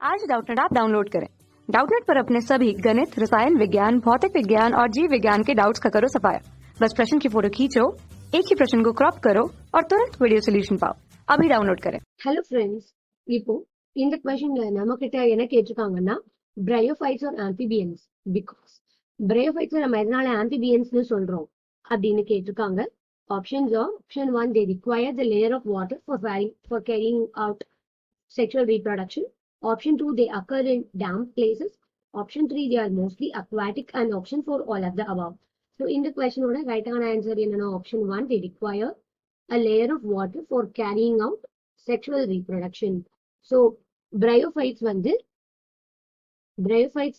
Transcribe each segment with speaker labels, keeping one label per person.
Speaker 1: आज Doubtnut app download करें। Doubtnut पर अपने सभी गणित, रसायन विज्ञान, भौतिक विज्ञान और जीव विज्ञान के डाउट्स का करो सफाया। बस प्रश्न की फोटो खींचो, एक ही प्रश्न को क्रॉप करो और तुरंत वीडियो सोल्यूशन पाओ। अभी डाउनलोड करें।
Speaker 2: ஹலோ ஃப்ரெண்ட்ஸ், இப்போ இந்த கொஸ்டின்ல நம்ம கிட்ட என்ன கேட்டிருக்காங்கன்னா bryophytes are amphibians. Because bryophytes நம்ம எதனால ஆம்பிபியன்ஸ்னு சொல்றோம் அப்படின்னு கேட்டிருக்காங்க. Options are option 1, they require the layer of water for carrying out sexual reproduction. Option 2, they occur in damp places. Option 3, they are mostly aquatic. And option 4, all of the above. So in the question order, right answer is option 1, they require a layer of water for carrying out sexual reproduction. So bryophytes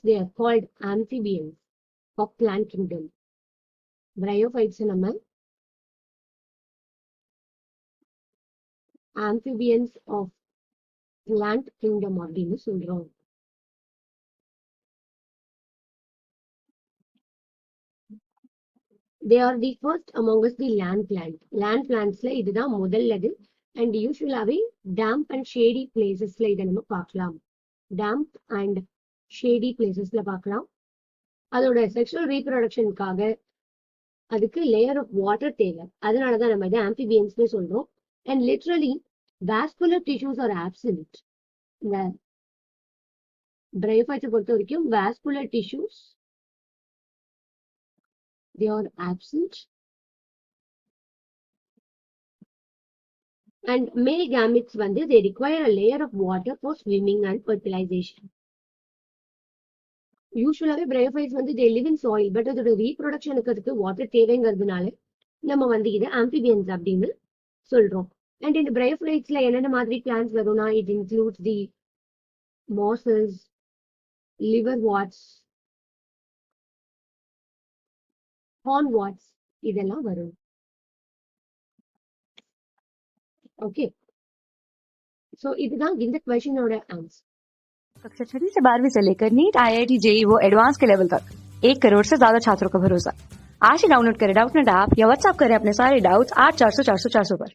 Speaker 2: they are called amphibians of plant kingdom. Bryophytes நம்ம amphibians of plant kingdom அப்படின்னு சொல்றோம். They are the first amongst the land plant. Land plantsல இதுதான் முதல்லது. And usually damp and shady placesல இதை நம்ம பார்க்கலாம். Damp and shady placesல பார்க்கலாம். அதோட sexual reproductionக்காக அதுக்கு layer of water தேவை. அதனாலதான் நம்ம இதை amphibiansனு சொல்றோம். And literally vascular tissues are absent. இந்த bryophytes பொறுத்த வரைக்கும் vascular tissues they are absent. And male gametes they require a layer of water for swimming and fertilization. Usually bryophytes they live in soil, but அதோட reproductionக்கு அதுக்கு water தேவைங்கிறதுனால நம்ம இதை amphibians அப்படின்னு சொல்றோம். And in bryophytesல என்னென்ன மாதிரி plants வரும்னா it includes the mosses, liverworts, hornworts இதெல்லாம் வரும். ओके, सो இதுதான் இந்த क्वेश्चनோட आंसर.
Speaker 1: कक्षा 6 से 12वीं से लेकर नीट, IIT, जेईई वो एडवांस के लेवल तक 1 करोड़ से ज्यादा छात्रों का भरोसा। आज ही डाउनलोड करें डाउटनेट ऐप या व्हाट्सएप करें अपने सारे डाउट्स 8400 400 400 पर।